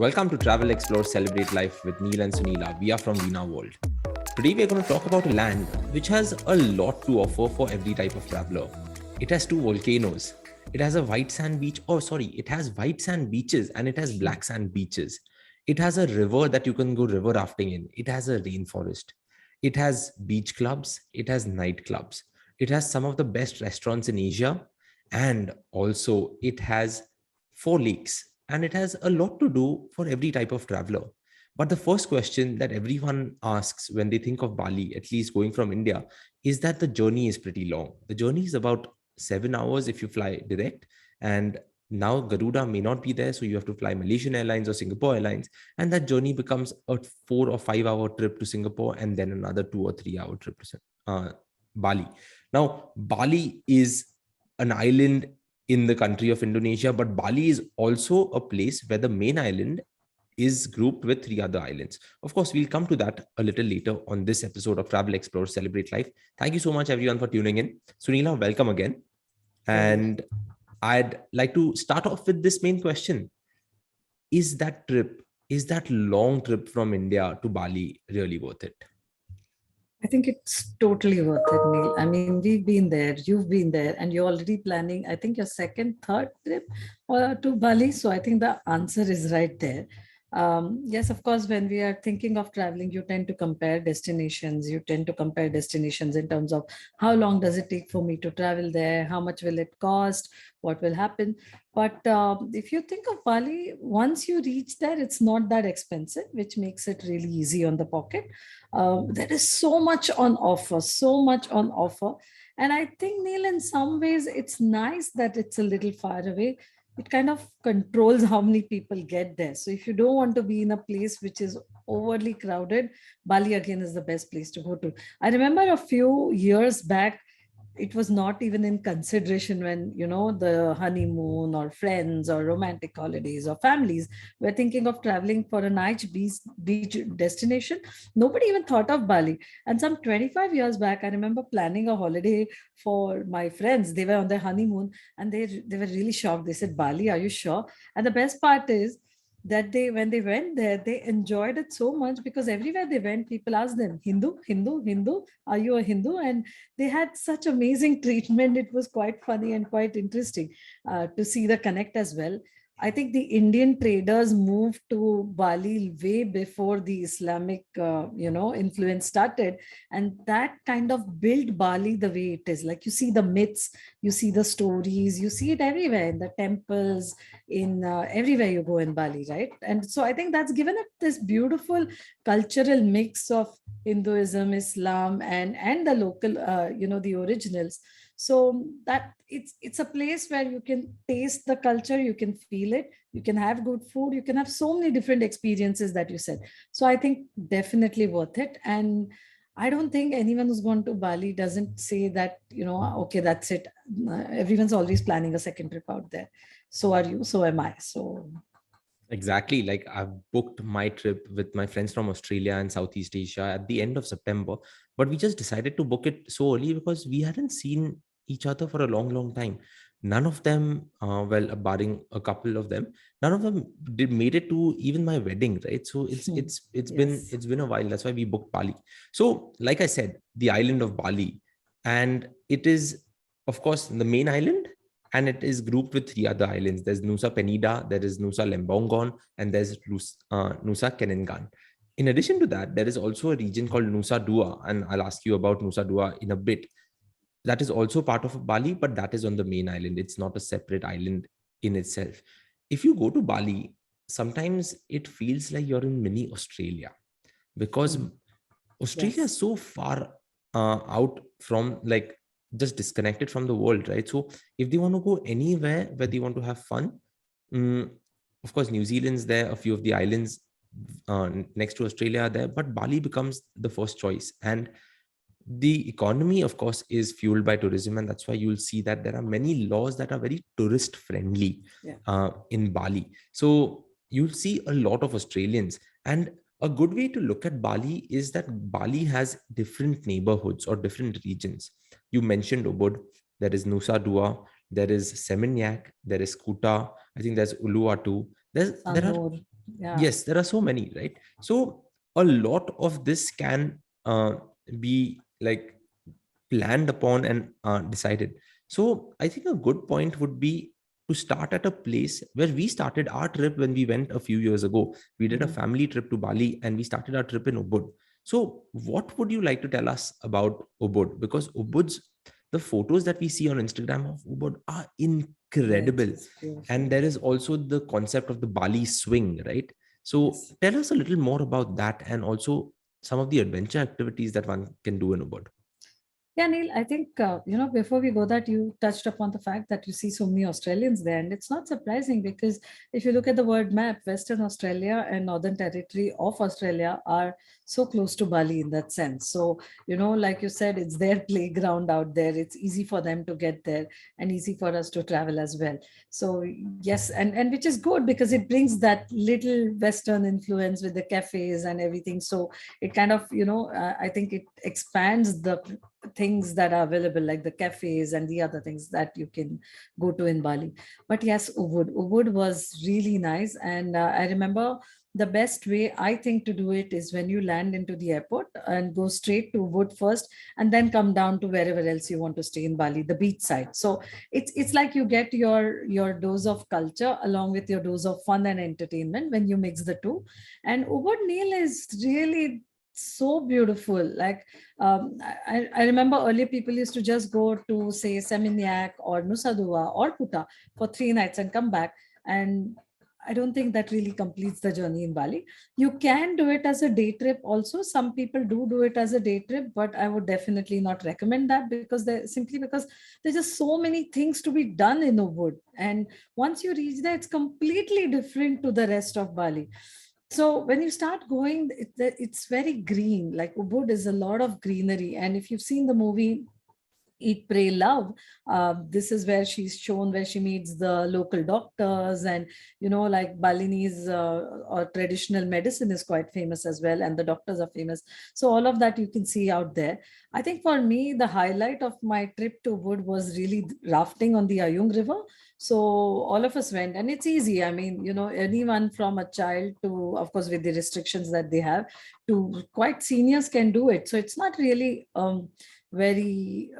Welcome to Travel, Explore, Celebrate Life with Neil and Sunila. We are from Veena World. Today we are going to talk about a land which has a lot to offer for every type of traveler. It has two volcanoes. It has a white sand beach. It has white sand beaches and it has black sand beaches. It has a river that you can go river rafting in. It has a rainforest. It has beach clubs. It has nightclubs. It has some of the best restaurants in Asia. And also it has 4 lakes. And it has a lot to do for every type of traveler. But the first question that everyone asks when they think of Bali, at least going from India, is that the journey is pretty long. The journey is about 7 hours if you fly direct. And now Garuda may not be there. So you have to fly Malaysian Airlines or Singapore Airlines. And that journey becomes a 4 or 5 hour trip to Singapore and then another 2 or 3 hour trip to Bali. Now, Bali is an island in the country of Indonesia, but Bali is also a place where the main island is grouped with 3 other islands. Of course, we'll come to that a little later on this episode of Travel, Explore, Celebrate Life. Thank you so much, everyone, for tuning in. Sunila, welcome again. And I'd like to start off with this main question. Is that long trip from India to Bali really worth it? I think it's totally worth it, Neil. I mean, we've been there, you've been there, and you're already planning, I think, your second, third trip to Bali. So I think the answer is right there. Yes, of course, when we are thinking of traveling, you tend to compare destinations. You tend to compare destinations in terms of how long does it take for me to travel there? How much will it cost? What will happen? But if you think of Bali, once you reach there, it's not that expensive, which makes it really easy on the pocket. There is so much on offer, so much on offer. And I think, Neil, in some ways, it's nice that it's a little far away. It kind of controls how many people get there. So if you don't want to be in a place which is overly crowded, Bali again is the best place to go to. I remember a few years back, it was not even in consideration when, the honeymoon or friends or romantic holidays or families were thinking of traveling for a nice beach destination. Nobody even thought of Bali. And some 25 years back, I remember planning a holiday for my friends. They were on their honeymoon and they were really shocked. They said, Bali, are you sure? And the best part is that when they went there, they enjoyed it so much because everywhere they went, people asked them, Hindu, Hindu, Hindu, are you a Hindu? And they had such amazing treatment. It was quite funny and quite interesting to see the connect as well. I think the Indian traders moved to Bali way before the Islamic, influence started, and that kind of built Bali the way it is. Like you see the myths, you see the stories, you see it everywhere in the temples, in everywhere you go in Bali, right? And so I think that's given it this beautiful cultural mix of Hinduism, Islam, and the local, the originals. So that it's a place where you can taste the culture, you can feel it, you can have good food, you can have so many different experiences that you said. So I think definitely worth it. And I don't think anyone who's gone to Bali doesn't say that, okay, that's it. Everyone's always planning a second trip out there. So are you, so am I. So Exactly. Like I've booked my trip with my friends from Australia and Southeast Asia at the end of September, but we just decided to book it so early because we hadn't seen each other for a long, long time. None of them, barring a couple of them, none of them did made it to even my wedding, right? So yes. it's been a while. That's why we booked Bali. So, like I said, the island of Bali, and it is, of course, the main island and it is grouped with 3 other islands. There's Nusa Penida, there is Nusa Lembongan, and there's Nusa Kenengan. In addition to that, there is also a region called Nusa Dua, and I'll ask you about Nusa Dua in a bit. That is also part of Bali, but that is on the main island. It's not a separate island in itself. If you go to Bali, sometimes it feels like you're in mini Australia because Australia Yes. is so far out from like just disconnected from the world, right? So if they want to go anywhere where they want to have fun, mm, of course, New Zealand's there, a few of the islands next to Australia are there, but Bali becomes the first choice. And the economy, of course, is fueled by tourism. And that's why you'll see that there are many laws that are very tourist friendly Yeah. in Bali. So you'll see a lot of Australians. And a good way to look at Bali is that Bali has different neighborhoods or different regions. You mentioned Ubud, there is Nusa Dua, there is Seminyak, there is Kuta, I think there's Uluwatu. There are Sanur. Yeah. Yes, there are so many, right? So a lot of this can be like planned upon and decided. So I think a good point would be to start at a place where we started our trip when we went a few years ago. We did a Mhm. family trip to Bali and we started our trip in Ubud. So what would you like to tell us about Ubud? Because Ubud's the photos that we see on Instagram of Ubud are Yes, incredible. it's beautiful. And there is also the concept of the Bali Swing, right? So Yes. tell us a little more about that and also some of the adventure activities that one can do in Ubud. Yeah, Neil, I think, before we go that, you touched upon the fact that you see so many Australians there. And it's not surprising because if you look at the world map, Western Australia and Northern Territory of Australia are so close to Bali in that sense. So, like you said, it's their playground out there. It's easy for them to get there and easy for us to travel as well. So, yes, and which is good because it brings that little Western influence with the cafes and everything. So it kind of, I think it expands the things that are available, like the cafes and the other things that you can go to in Bali. But yes, Ubud was really nice. And I remember the best way I think to do it is when you land into the airport and go straight to Ubud first, and then come down to wherever else you want to stay in Bali, the beach side. So it's like you get your dose of culture along with your dose of fun and entertainment when you mix the two. And Ubud, Neil, is really so beautiful. Like, I remember earlier people used to just go to, say, Seminyak or Nusa Dua or Kuta for 3 nights and come back. And I don't think that really completes the journey in Bali. You can do it as a day trip also. Some people do it as a day trip, but I would definitely not recommend that because there's just so many things to be done in Ubud. And once you reach there, it's completely different to the rest of Bali. So when you start going, it's very green. Like Ubud is a lot of greenery. And if you've seen the movie Eat, Pray, Love, this is where she's shown where she meets the local doctors. And like Balinese or traditional medicine is quite famous as well, and the doctors are famous. So all of that you can see out there. I think for me the highlight of my trip to Wood was really rafting on the Ayung River. So all of us went, and it's easy. I mean, anyone from a child to, of course, with the restrictions that they have, to quite seniors can do it. So it's not really very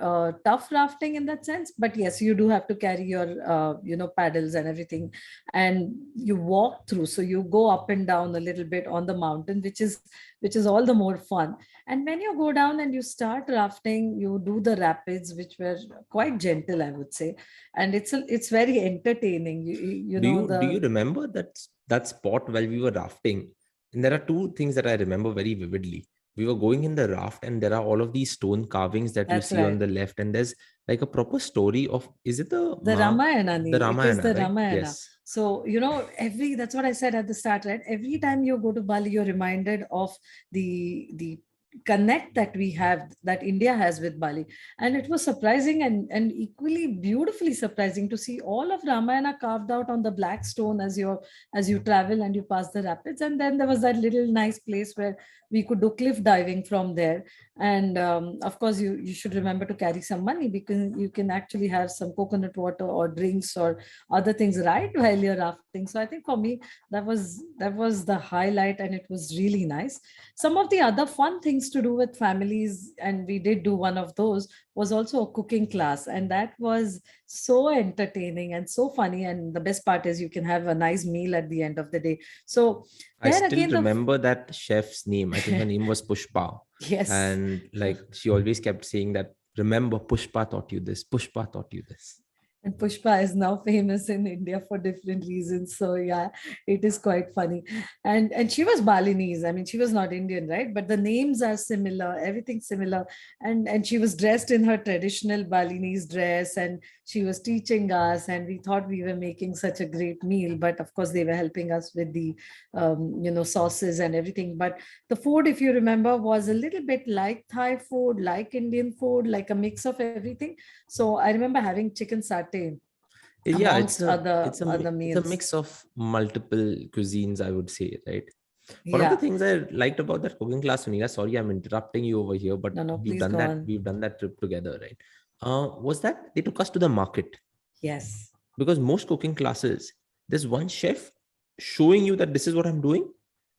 tough rafting in that sense. But yes, you do have to carry your paddles and everything, and you walk through. So you go up and down a little bit on the mountain, which is all the more fun. And when you go down and you start rafting, you do the rapids, which were quite gentle, I would say. And it's very entertaining. Do you do The you remember that spot while we were rafting? And there are two things that I remember very vividly. We were going in the raft and there are all of these stone carvings that you That's see on right. the left, and there's like a proper story of, is it the The Ramayana, the Neil. It is Ramayana, the right? Ramayana. Yes. So, that's what I said at the start, right? Every time you go to Bali, you're reminded of the connect that we have, that India has with Bali. And it was surprising and equally beautifully surprising to see all of Ramayana carved out on the black stone as you travel and you pass the rapids. And then there was that little nice place where we could do cliff diving from there. And of course, you should remember to carry some money, because you can actually have some coconut water or drinks or other things right while you're rafting. So I think for me that was the highlight, and it was really nice. Some of the other fun things to do with families, and we did do one of those, was also a cooking class, and that was so entertaining and so funny. And the best part is you can have a nice meal at the end of the day. So I there still again, remember that chef's name. I think her name was Pushpa. yes. And like she always kept saying that, remember, Pushpa taught you this, Pushpa taught you this. And Pushpa is now famous in India for different reasons. So yeah, it is quite funny. And she was Balinese. I mean, she was not Indian, right? But the names are similar, everything similar. And she was dressed in her traditional Balinese dress, and she was teaching us, and we thought we were making such a great meal. But of course, they were helping us with the sauces and everything. But the food, if you remember, was a little bit like Thai food, like Indian food, like a mix of everything. So I remember having chicken satay Yeah, amongst other it's a meals. mix of multiple cuisines, I would say, right? One of the Yeah. things I liked about that cooking class, Vanila, sorry, I'm interrupting you over here, but No, no, please go on. we've done that trip together, right? Was that they took us to the market, Yes. because most cooking classes, there's one chef, showing you that this is what I'm doing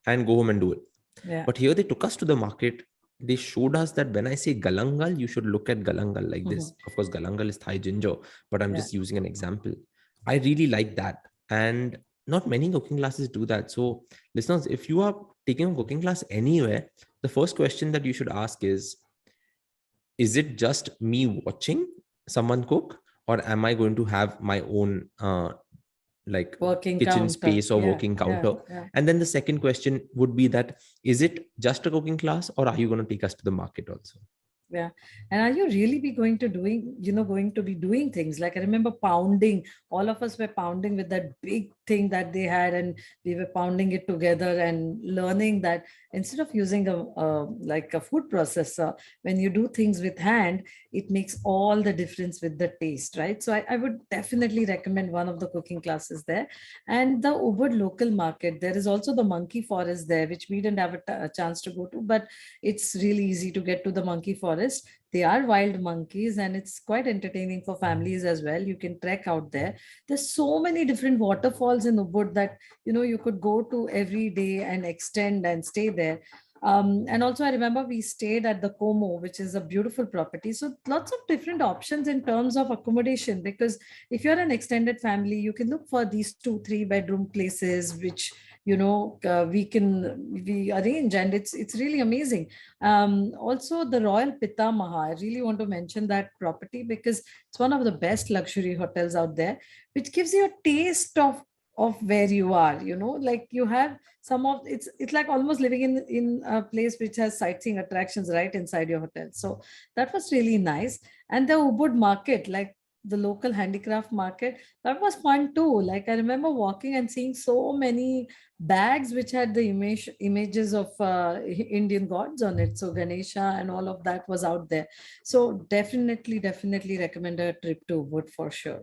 and go home and do it. Yeah. But here they took us to the market. They showed us that when I say galangal, you should look at galangal like this. Of course, galangal is Thai ginger, but I'm just using an example. I really like that. And not many cooking classes do that. So listeners, if you are taking a cooking class anywhere, the first question that you should ask is it just me watching someone cook, or am I going to have my own like working kitchen counter. space or working counter? And then the second question would be that, is it just a cooking class, or are you going to take us to the market also? Yeah. And are you really going to be doing things? Like I remember pounding, all of us were pounding with that big thing that they had, and we were pounding it together and learning that instead of using like a food processor, when you do things with hand, it makes all the difference with the taste, right? So I would definitely recommend one of the cooking classes there. And the Ubud local market, there is also the monkey forest there, which we didn't have a chance to go to, but it's really easy to get to the monkey forest. They are wild monkeys, and it's quite entertaining for families as well. You can trek out there. There's so many different waterfalls in Ubud that you could go to every day and extend and stay there. And also I remember we stayed at the Como, which is a beautiful property. So lots of different options in terms of accommodation, because if you're an extended family, you can look for these 2-3 bedroom places, which we arrange, and it's really amazing. Also the Royal Pitamaha, I really want to mention that property because it's one of the best luxury hotels out there, which gives you a taste of where you are. Like you have some of it's like almost living in a place which has sightseeing attractions right inside your hotel. So that was really nice. And the Ubud market, like the local handicraft market, that was fun too. Like I remember walking and seeing so many bags which had the images of Indian gods on it. So Ganesha and all of that was out there. So definitely recommend a trip to Ubud for sure.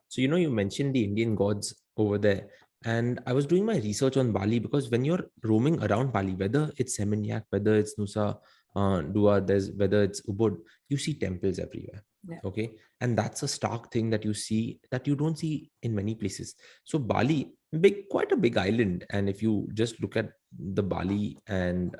So, you mentioned the Indian gods over there. And I was doing my research on Bali, because when you're roaming around Bali, whether it's Seminyak, whether it's Nusa Dua, whether it's Ubud, you see temples everywhere. Yeah. Okay. And that's a stark thing that you see that you don't see in many places. So Bali, quite a big island. And if you just look at the Bali and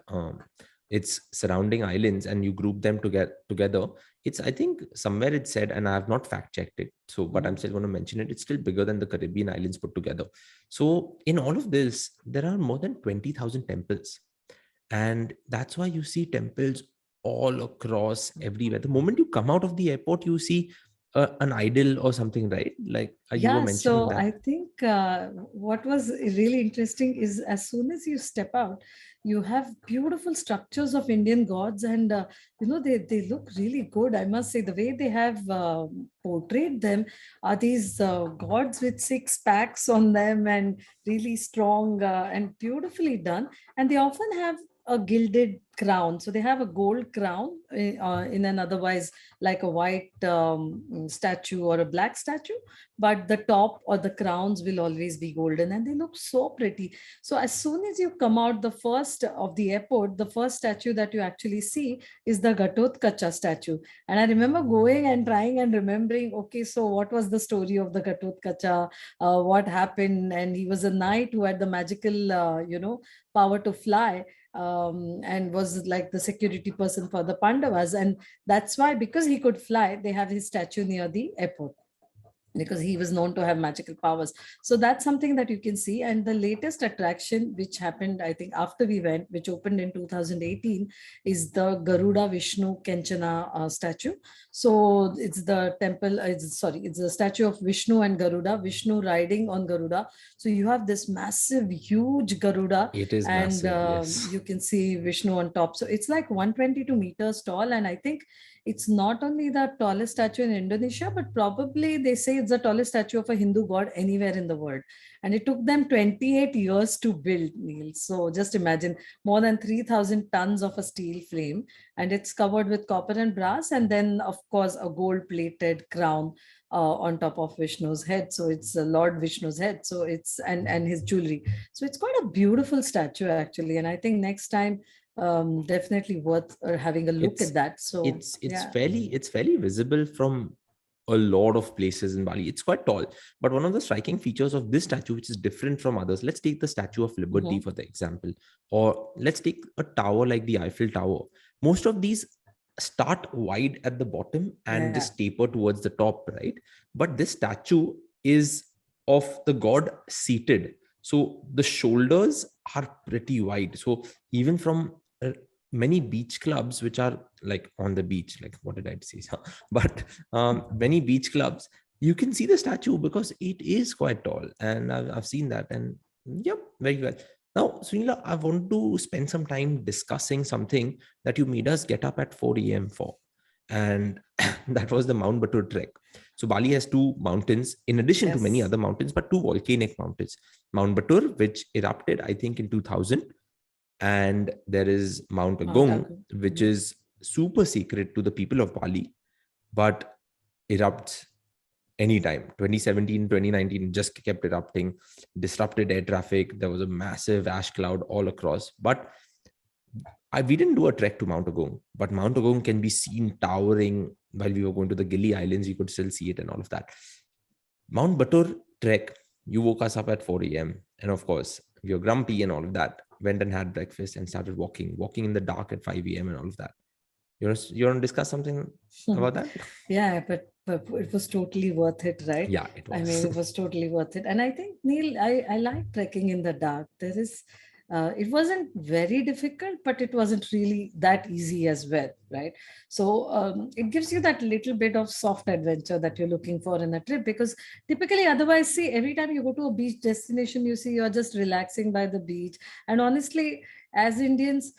its surrounding islands and you group them together, it's, I think somewhere it said, and I have not fact checked it, so but I'm still going to mention it, it's still bigger than the Caribbean islands put together. So in all of this, there are more than 20,000 temples. And that's why you see temples all across everywhere. The moment you come out of the airport, you see an idol or something, right? Like you were mentioning So that. I think what was really interesting is as soon as you step out, you have beautiful structures of Indian gods, and they look really good. I must say the way they have portrayed them are these gods with six packs on them and really strong and beautifully done, and they often have a gilded crown. So they have a gold crown in an otherwise like a white statue or a black statue, but the top or the crowns will always be golden, and they look so pretty. So as soon as you come out the first of the airport, the first statue that you actually see is the Gatotkacha statue. And I remember going and trying and remembering, okay, so what was the story of the Gatotkacha? What happened? And he was a knight who had the magical, power to fly, and was like the security person for the Pandavas. And that's why, because he could fly, they have his statue near the airport, because he was known to have magical powers. So that's something that you can see. And the latest attraction, which happened, I think, after we went, which opened in 2018, is the Garuda Vishnu Kenchana statue. So it's the temple, it's the statue of Vishnu and Garuda, Vishnu riding on Garuda. So you have this massive, huge Garuda. It is and massive, yes. you can see Vishnu on top. So it's like 122 meters tall. And I think it's not only the tallest statue in Indonesia, but probably they say it's the tallest statue of a Hindu god anywhere in the world. And it took them 28 years to build, Neil. So just imagine, more than 3,000 tons of a steel frame, and it's covered with copper and brass. And then, of course, a gold plated crown on top of Vishnu's head. So it's Lord Vishnu's head. So it's, and his jewelry. So it's quite a beautiful statue, actually. And I think next time, definitely worth having a look at that. So it's fairly visible from a lot of places in Bali. It's quite tall. But one of the striking features of this statue, which is different from others, let's take the Statue of Liberty for the example, or let's take a tower like the Eiffel Tower. Most of these start wide at the bottom and just taper towards the top, right? But this statue is of the god seated. So the shoulders are pretty wide. So even from many beach clubs which are like on the beach, like what did I say? But many beach clubs, you can see the statue because it is quite tall, and I've seen that. And yep, very well. Now, Sunila, I want to spend some time discussing something that you made us get up at 4 a.m. for, and that was the Mount Batur trek. So Bali has two mountains in addition to many other mountains, but two volcanic mountains. Mount Batur, which erupted, I think, in 2000, and there is Mount Agung, which is super secret to the people of Bali, but erupts anytime. 2017, 2019 just kept erupting, disrupted air traffic. There was a massive ash cloud all across. But we didn't do a trek to Mount Agung, but Mount Agung can be seen towering while we were going to the Gili Islands. You could still see it and all of that. Mount Batur trek, you woke us up at 4 a.m. And of course, we were grumpy and all of that. Went and had breakfast and started walking in the dark at 5 a.m. and all of that. You want to discuss something about that? Yeah, but it was totally worth it, right? Yeah, it was. I mean, it was totally worth it. And I think, Neil, I like trekking in the dark. There is, it wasn't very difficult, but it wasn't really that easy as well, right? So it gives you that little bit of soft adventure that you're looking for in a trip, because typically otherwise, see, every time you go to a beach destination, you see you're just relaxing by the beach. And honestly, as Indians,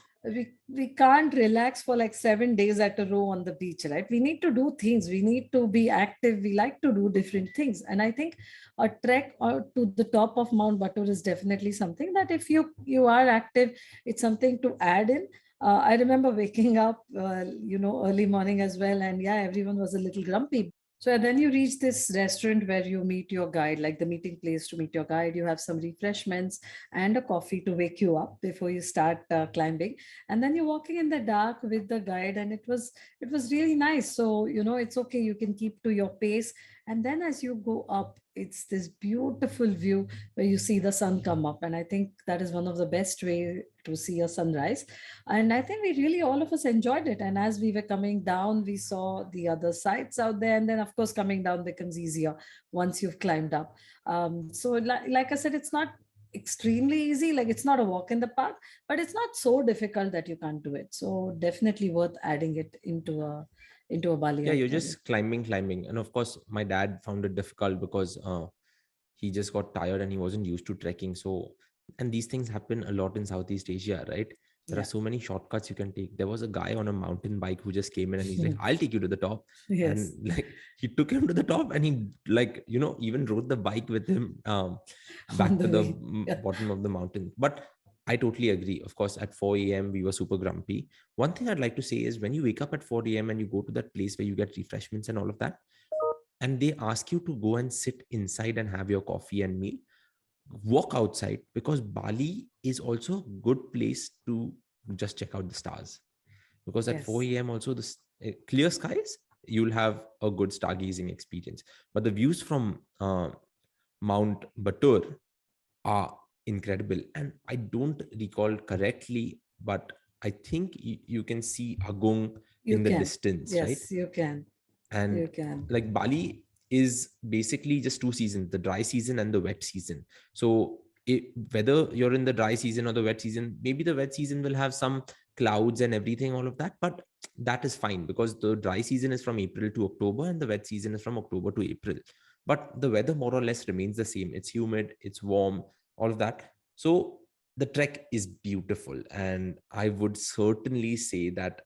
we can't relax for like 7 days at a row on the beach, right? We need to do things. We need to be active. We like to do different things. And I think a trek to the top of Mount Batur is definitely something that if you are active, it's something to add in. I remember waking up, early morning as well. And yeah, everyone was a little grumpy. So then you reach this restaurant where you meet your guide, like the meeting place to meet your guide. You have some refreshments and a coffee to wake you up before you start climbing. And then you're walking in the dark with the guide, and it was really nice. So it's okay. You can keep to your pace. And then as you go up, it's this beautiful view where you see the sun come up. And I think that is one of the best way to see a sunrise. And I think we really, all of us enjoyed it. And as we were coming down, we saw the other sights out there. And then, of course, coming down becomes easier once you've climbed up. So like I said, it's not extremely easy. Like, it's not a walk in the park, but it's not so difficult that you can't do it. So definitely worth adding it into a Bali. Yeah, you're just climbing. And of course, my dad found it difficult because he just got tired and he wasn't used to trekking. So, and these things happen a lot in Southeast Asia, right? There are so many shortcuts you can take. There was a guy on a mountain bike who just came in and he's like, I'll take you to the top. Yes. And like, he took him to the top and he even rode the bike with him back to the bottom of the mountain. But I totally agree. Of course, at 4 a.m., we were super grumpy. One thing I'd like to say is when you wake up at 4 a.m. and you go to that place where you get refreshments and all of that, and they ask you to go and sit inside and have your coffee and meal, walk outside, because Bali is also a good place to just check out the stars. Because at 4 a.m. also, the clear skies, you'll have a good stargazing experience. But the views from Mount Batur are incredible. And I don't recall correctly, but I think you can see Agung in the distance, right? Yes, you can. And you can. Like Bali is basically just two seasons, the dry season and the wet season. So whether you're in the dry season or the wet season, maybe the wet season will have some clouds and everything, all of that, but that is fine because the dry season is from April to October and the wet season is from October to April. But the weather more or less remains the same. It's humid, it's warm, all of that. So the trek is beautiful. And I would certainly say that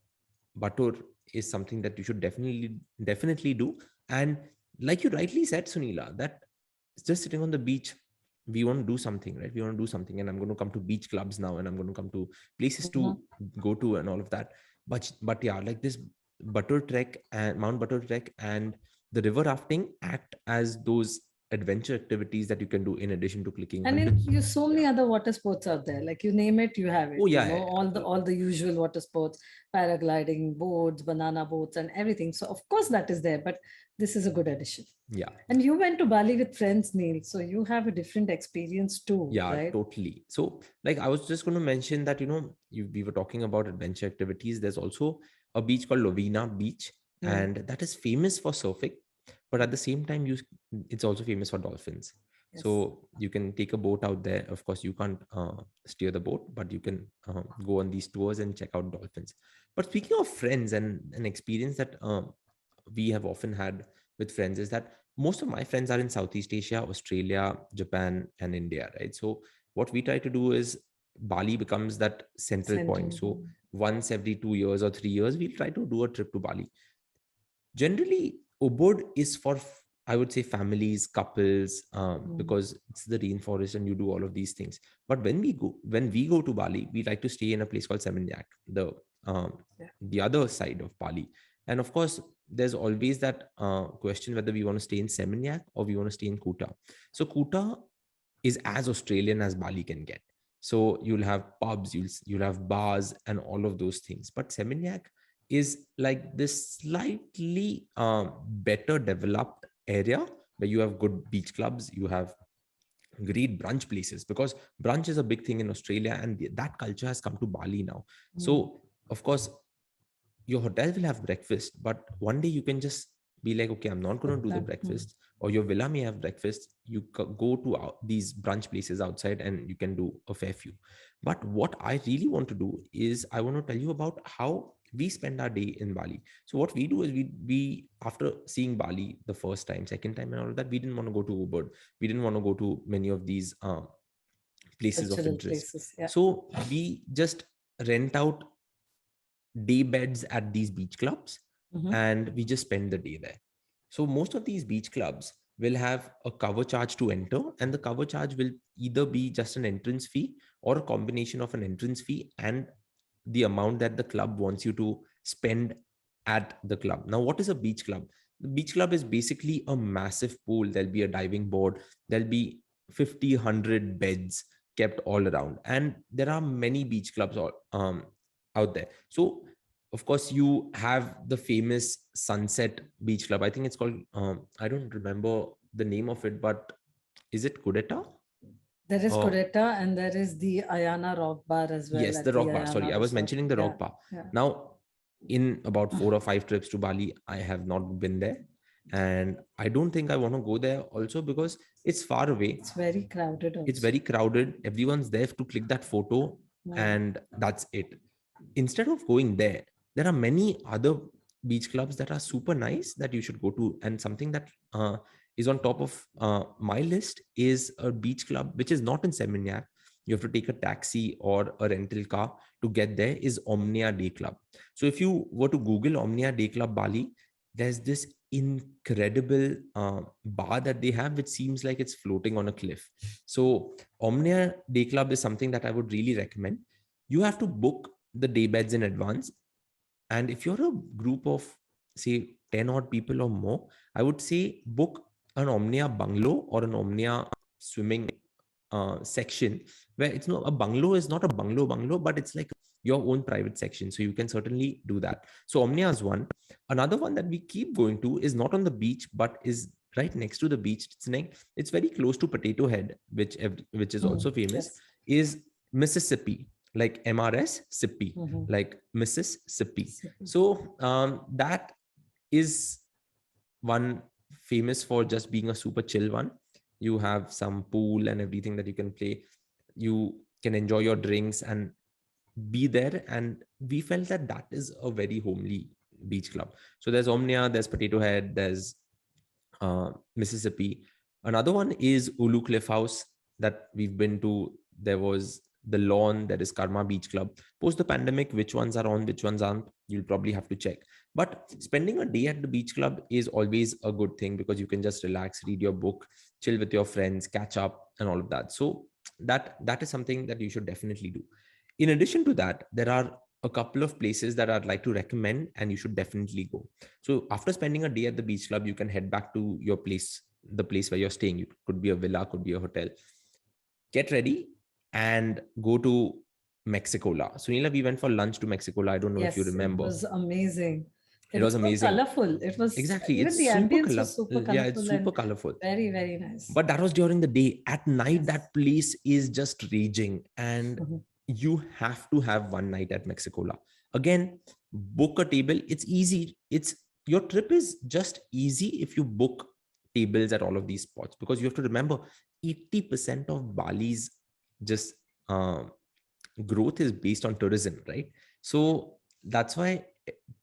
Batur is something that you should definitely do. And like you rightly said, Sunila, that it's just sitting on the beach. We want to do something, right? We want to do something. And I'm going to come to beach clubs now, and I'm going to come to places to go to and all of that. But yeah, like this Batur trek and Mount Batur trek and the river rafting act as those adventure activities that you can do in addition to clicking. And you so many other water sports out there. Like you name it, you have it. Oh yeah, all the usual water sports, paragliding, boats, banana boats, and everything. So of course that is there. But this is a good addition. Yeah. And you went to Bali with friends, Neil. So you have a different experience too, Yeah, right? totally. So, like, I was just going to mention that, we were talking about adventure activities. There's also a beach called Lovina Beach, and that is famous for surfing. But at the same time, it's also famous for dolphins. Yes. So you can take a boat out there. Of course, you can't steer the boat, but you can go on these tours and check out dolphins. But speaking of friends and an experience that we have often had with friends is that most of my friends are in Southeast Asia, Australia, Japan, and India, right? So what we try to do is Bali becomes that central point. So once every 2 years or 3 years, we'll try to do a trip to Bali. Generally, Ubud is for, I would say, families, couples, because it's the rainforest and you do all of these things. But when we go to Bali, we like to stay in a place called Seminyak, the other side of Bali. And of course, there's always that question whether we want to stay in Seminyak or we want to stay in Kuta. So Kuta is as Australian as Bali can get. So you'll have pubs, you'll have bars and all of those things. But Seminyak is like this slightly better developed area where you have good beach clubs, you have great brunch places, because brunch is a big thing in Australia and that culture has come to Bali now. So of course, your hotel will have breakfast, but one day you can just be like, okay, I'm not going to do the breakfast, or your villa may have breakfast. You go to these brunch places outside and you can do a fair few. But what I really want to do is I want to tell you about how we spend our day in Bali. So what we do is we after seeing Bali the first time, second time and all of that, we didn't want to go to Ubud. We didn't want to go to many of these places of interest. So we just rent out day beds at these beach clubs and we just spend the day there. So most of these beach clubs will have a cover charge to enter, and the cover charge will either be just an entrance fee or a combination of an entrance fee and the amount that the club wants you to spend at the club. Now, what is a beach club? The beach club is basically a massive pool. There'll be a diving board, there'll be 50, 100 beds kept all around, and there are many beach clubs out there. So of course you have the famous Sunset Beach Club. I think it's called I don't remember the name of it, but is it Kudeta? There is Kudeta and there is the Ayana Rock Bar as well. Yes, the Rock Bar. Sorry, I was mentioning the Rock Bar. Now, in about 4 or 5 trips to Bali, I have not been there. And I don't think I want to go there also because it's far away. It's very crowded also. It's very crowded. Everyone's there to click that photo and that's it. Instead of going there are many other beach clubs that are super nice that you should go to. And something that is on top of my list is a beach club which is not in Seminyak. You have to take a taxi or a rental car to get there, is Omnia Day Club. So if you were to Google Omnia Day Club Bali, there's this incredible bar that they have which seems like it's floating on a cliff. So Omnia Day Club is something that I would really recommend. You have to book the day beds in advance. And if you're a group of, say, 10 odd people or more, I would say book an Omnia bungalow or an Omnia swimming section, where it's not a bungalow, is not a bungalow, but it's like your own private section. So you can certainly do that. So Omnia is one. Another one that we keep going to is not on the beach, but is right next to the beach. It's very close to Potato Head, which is also famous, is Mississippi. Like MRS Sippy, like Mississippi. So that is one famous for just being a super chill one. You have some pool and everything that you can play. You can enjoy your drinks and be there. And we felt that is a very homely beach club. So there's Omnia, there's Potato Head, there's Mississippi. Another one is Ulu Cliff House that we've been to. There was the Lawn, there is Karma Beach Club. Post the pandemic, which ones are on, which ones aren't, you'll probably have to check. But spending a day at the beach club is always a good thing because you can just relax, read your book, chill with your friends, catch up and all of that. So that is something that you should definitely do. In addition to that, there are a couple of places that I'd like to recommend and you should definitely go. So after spending a day at the beach club, you can head back to your place, the place where you're staying. It could be a villa, could be a hotel. Get ready and go to Mexicola. So Neela, we went for lunch to Mexicola. I don't know if you remember. It was amazing. It was was so amazing. colorful. It was Exactly. even the It's super ambience was colorful. super Yeah, it's colorful super and colorful. very, very nice. But that was during the day. At night, Yes. that place is just raging. And Mhm. you have to have one night at Mexicola. Again, book a table. It's easy. It's your trip is just easy if you book tables at all of these spots, because you have to remember 80% of Bali's just growth is based on tourism, right? So that's why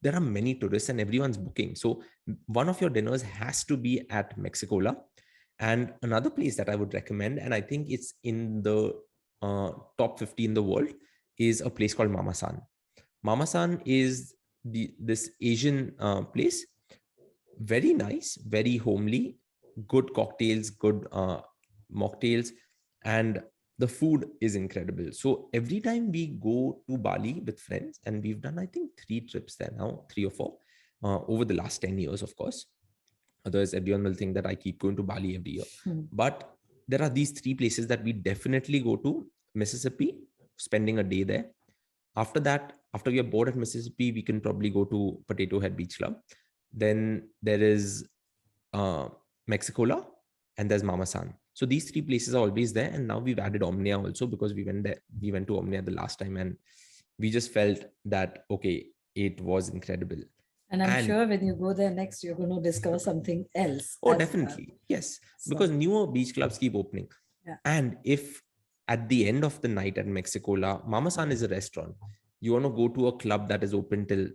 there are many tourists and everyone's booking. So one of your dinners has to be at Mexicola. And another place that I would recommend, and I think it's in the top 50 in the world, is a place called Mama San. Mama San is this Asian place, very nice, very homely, good cocktails, good mocktails, and the food is incredible. So every time we go to Bali with friends, and we've done, I think, 3 trips there now, 3 or 4, over the last 10 years, of course. Otherwise, everyone will think that I keep going to Bali every year. But there are these 3 places that we definitely go to. Mississippi, spending a day there. After that, after we are bored at Mississippi, we can probably go to Potato Head Beach Club. Then there is Mexicola, and there's Mama San. So these 3 places are always there. And now we've added Omnia also, because we went there. We went to Omnia the last time, and we just felt that, okay, it was incredible. And I'm sure when you go there next, you're going to discover something else. Oh, definitely. Yes. Because newer beach clubs keep opening. Yeah. And if at the end of the night at Mexicola, Mama San is a restaurant, you want to go to a club that is open till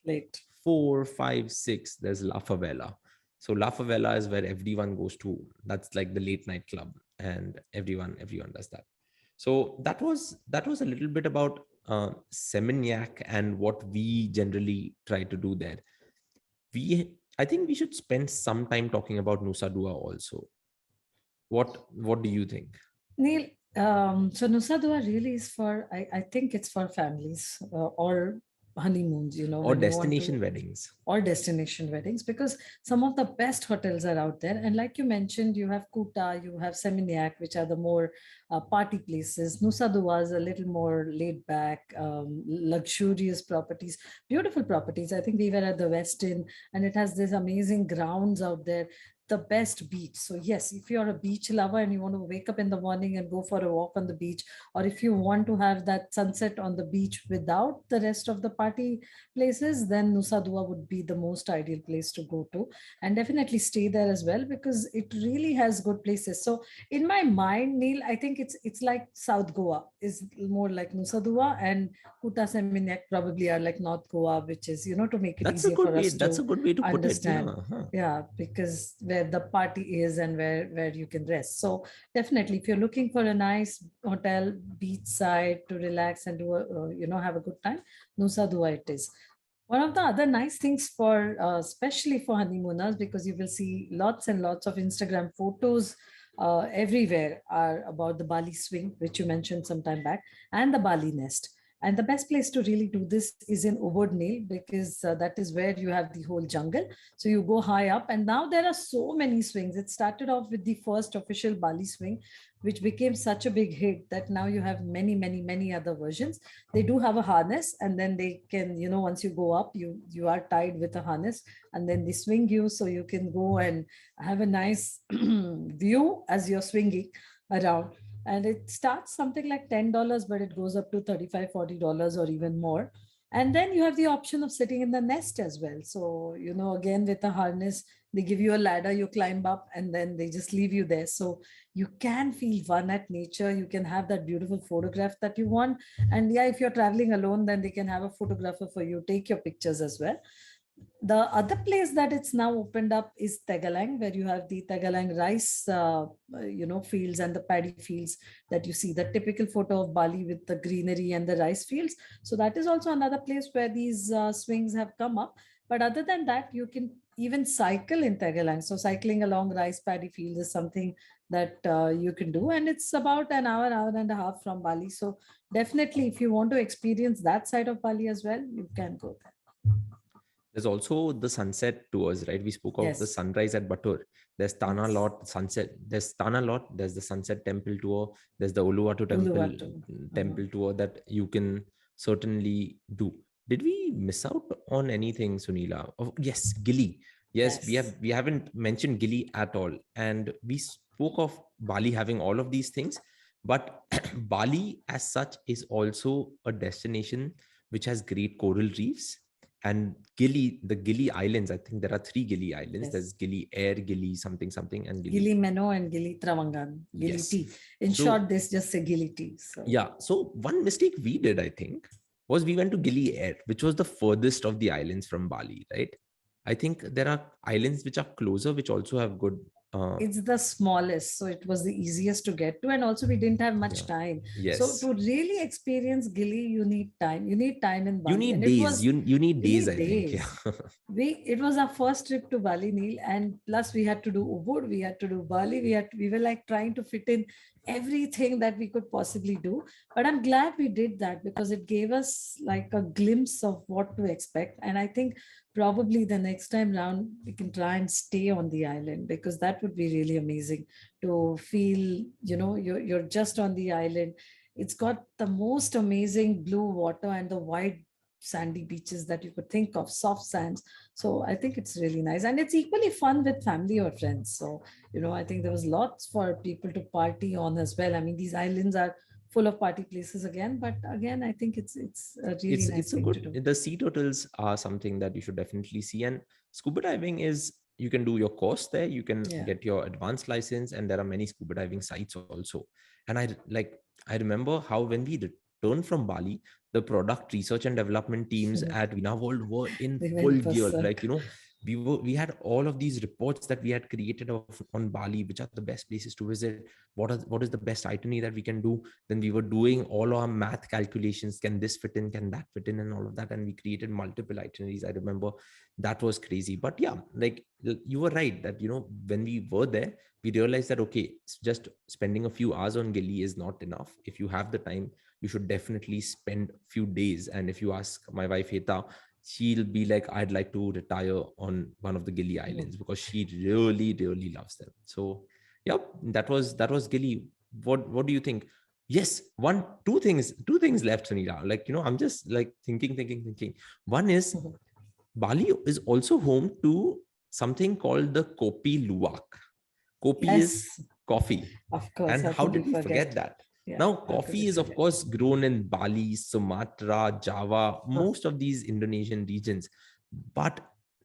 late, 4, 5, 6, there's La Favela. So La Favela is where everyone goes to. That's like the late night club, and everyone does that. So that was a little bit about Seminyak and what we generally try to do there. I think we should spend some time talking about Nusa Dua also. What do you think? Neil, so Nusa Dua really is for, I think it's for families or honeymoons, or destination weddings. Or destination weddings, because some of the best hotels are out there. And like you mentioned, you have Kuta, you have Seminyak, which are the more party places. Nusa Dua is a little more laid back, luxurious properties, beautiful properties. I think we were at the Westin, and it has these amazing grounds out there, the best beach. So yes, if you're a beach lover and you want to wake up in the morning and go for a walk on the beach, or if you want to have that sunset on the beach without the rest of the party places, then Nusa Dua would be the most ideal place to go to, and definitely stay there as well, because it really has good places. So in my mind, Neil, I think it's like South Goa is more like Nusa Dua, and Kuta Seminyak probably are like North Goa, which is, to make it easier for us that's a good way to understand. Put it. Yeah, because where the party is and where you can rest. So definitely, if you're looking for a nice hotel, beachside to relax and do have a good time, Nusa Dua it is. One of the other nice things for, especially for honeymooners, because you will see lots and lots of Instagram photos everywhere, are about the Bali Swing, which you mentioned some time back, and the Bali Nest. And the best place to really do this is in Ubud, Neil, because that is where you have the whole jungle. So you go high up, and now there are so many swings. It started off with the first official Bali Swing, which became such a big hit that now you have many, many, many other versions. They do have a harness, and then they can, once you go up, you are tied with a harness, and then they swing you, so you can go and have a nice view as you're swinging around. And it starts something like $10, but it goes up to $35, $40 or even more. And then you have the option of sitting in the nest as well. So, again, with a harness, they give you a ladder, you climb up, and then they just leave you there. So you can feel one at nature. You can have that beautiful photograph that you want. And yeah, if you're traveling alone, then they can have a photographer for you, take your pictures as well. The other place that it's now opened up is Tegalang, where you have the Tegalang rice, fields and the paddy fields that you see, the typical photo of Bali with the greenery and the rice fields. So that is also another place where these swings have come up. But other than that, you can even cycle in Tegalang. So cycling along rice paddy fields is something that you can do. And it's about an hour and a half from Bali. So definitely, if you want to experience that side of Bali as well, you can go there. There's also the sunset tours, right? We spoke of the sunrise at Batur. There's Tana Lot sunset. There's Tana Lot. There's the sunset temple tour. There's the Uluwatu temple tour that you can certainly do. Did we miss out on anything, Sunila? Oh, yes, Gili. Yes, Yes. we haven't mentioned Gili at all. And we spoke of Bali having all of these things, but Bali as such is also a destination which has great coral reefs. And Gili, the Gili Islands, I think there are three Gili Islands. There's Yes. Gili Air, Gili something something, and Gili. Gili Meno and Gili Travangan, Gili Yes. tea. In So short, this just say Gili tea. So yeah. So one mistake we did, I think, was we went to Gili Air, which was the furthest of the islands from Bali, right? I think there are islands which are closer, which also have good. it's the smallest, so it was the easiest to get to, and also we didn't have much Yeah. time. So Yes. to really experience Gili, you need time. You need time in You Bali, and need it days. was You need we days, need I think. Yeah. days. It was our first trip to Bali, Neil, and plus we had to do Ubud, we had to do Bali, we were like trying to fit in everything that we could possibly do. But I'm glad we did that because it gave us like a glimpse of what to expect. And I think probably the next time round we can try and stay on the island, because that would be really amazing to feel, you're just on the island. It's got the most amazing blue water and the wide sandy beaches that you could think of, soft sands. So I think it's really nice, and it's equally fun with family or friends. So I think there was lots for people to party on as well. I mean, these islands are full of party places again, but again, I think it's a really nice It's a thing good. to do. The sea turtles are something that you should definitely see, and scuba diving is, you can do your course there, you can Yeah. get your advanced license, and there are many scuba diving sites also. And I remember how when we returned from Bali, the product research and development teams at Veena World were in They full went gear. berserk. We had all of these reports that we had created on Bali, which are the best places to visit, what is the best itinerary that we can do. Then we were doing all our math calculations, can this fit in, can that fit in, and all of that, and we created multiple itineraries. I remember that was crazy. But yeah, like you were right that when we were there, we realized that okay, just spending a few hours on Gili is not enough. If you have the time, you should definitely spend a few days. And if you ask my wife Heta, she'll be like, I'd like to retire on one of the Gili Islands because she really, really loves them. So yep, that was Gili. What do you think? Yes, two things left, Sunila. Like, I'm just like thinking. One is Bali is also home to something called the Kopi Luwak. Kopi is Yes, coffee. of course. And How how could you did we forget forget? that? Yeah, Now, how could you coffee is, of forget? course, grown in Bali, Sumatra, Java, Huh. most of these Indonesian regions. But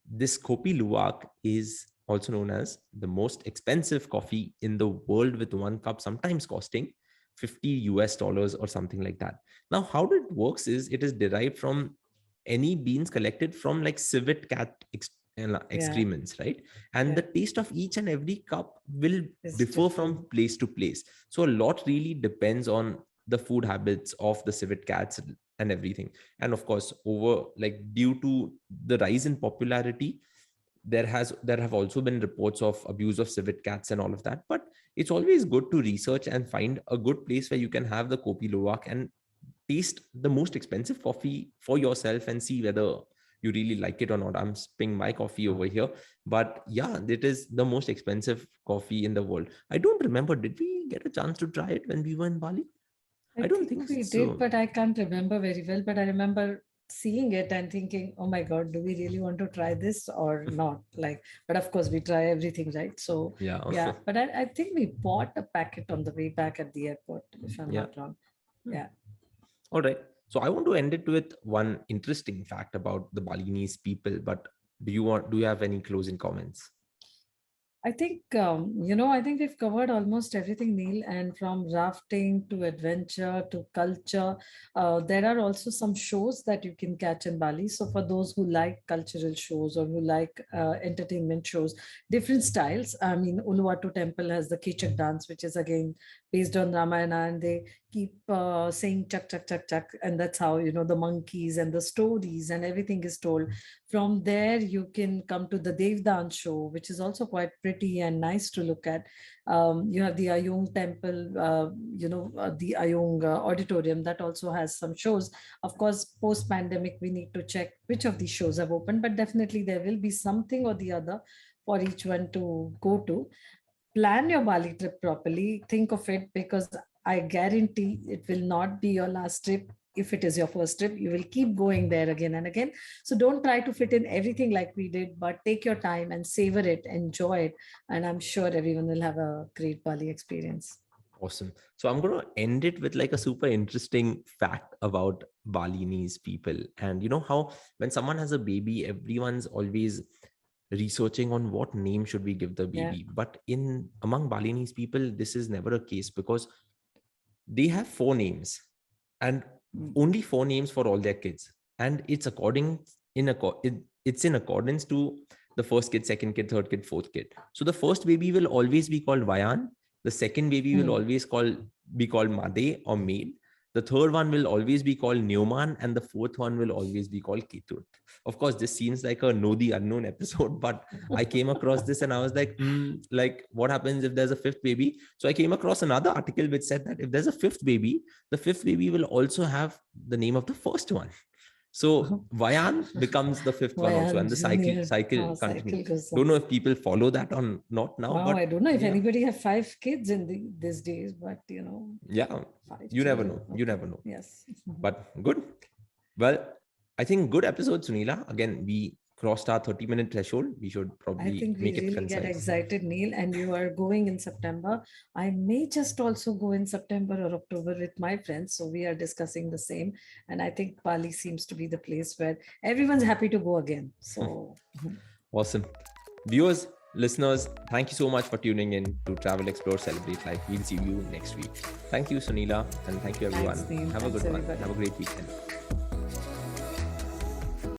this Kopi Luwak is also known as the most expensive coffee in the world, with one cup sometimes costing $50 or something like that. Now, how it works is it is derived from any beans collected from like civet cat Yeah, excrements, right? And yeah, the taste of each and every cup will it's differ from different. place to place. So a lot really depends on the food habits of the civet cats and everything. And of course, over like due to the rise in popularity, there have also been reports of abuse of civet cats and all of that. But it's always good to research and find a good place where you can have the Kopi Luwak and taste the most expensive coffee for yourself and see whether you really like it or not. I'm sipping my coffee over here, but yeah, it is the most expensive coffee in the world. I don't remember, did we get a chance to try it when we were in Bali? I I don't think think we did, so. but I can't remember very well. But I remember seeing it and thinking, oh my God, do we really want to try this or not? Like, but of course, we try everything, right? So, Yeah. yeah, but I think we bought a packet on the way back at the airport, if I'm Yeah. not wrong. Yeah. All right. So I want to end it with one interesting fact about the Balinese people, but do you have any closing comments? I think we've covered almost everything, Neil, and from rafting to adventure to culture. There are also some shows that you can catch in Bali. So, for those who like cultural shows or who like entertainment shows, different styles. I mean, Uluwatu Temple has the Kichak dance, which is again based on Ramayana, and they keep saying chak, chak, chak, chak. And that's how, the monkeys and the stories and everything is told. From there, you can come to the Devdan show, which is also quite pretty and nice to look at. You have the Ayung temple, the Ayung auditorium that also has some shows. Of course, post pandemic, we need to check which of these shows have opened, but definitely there will be something or the other for each one to go to. Plan your Bali trip properly. Think of it, because I guarantee it will not be your last trip. if it is your first trip, you will keep going there again and again. So don't try to fit in everything like we did, but take your time and savor it, enjoy it. And I'm sure everyone will have a great Bali experience. Awesome. So I'm going to end it with like a super interesting fact about Balinese people. And you know how when someone has a baby, everyone's always researching on what name should we give the baby. Yeah. But in among Balinese people, this is never a case because they have 4 names and only 4 names for all their kids. And it's it's in accordance to the first kid, second kid, third kid, fourth kid. So the first baby will always be called Vayan. The second baby will always be called Made or Maid. The third one will always be called Newman, and the fourth one will always be called Ketut. Of course, this seems like a Know the Unknown episode, but I came across this and I was like, what happens if there's a fifth baby? So I came across another article which said that if there's a fifth baby, the fifth baby will also have the name of the first one. So Vayan becomes the fifth one also, and the cycle continues. Don't know if people follow that or not now. Wow, but I don't know if anybody have 5 kids in these days, but yeah, you never know. You never know. Yes. But good. Well, I think good episode, Sunila. Again, we crossed our 30-minute threshold. We should probably I think we really get excited, Neil, and you are going in September. I may just also go in September or October with my friends. So we are discussing the same. And I think Bali seems to be the place where everyone's happy to go again. So awesome. Viewers, listeners, thank you so much for tuning in to Travel, Explore, Celebrate Life. We'll see you next week. Thank you, Sunila, and thank you, everyone. Thanks, Neil. Have a good Everybody. one. Have a great weekend.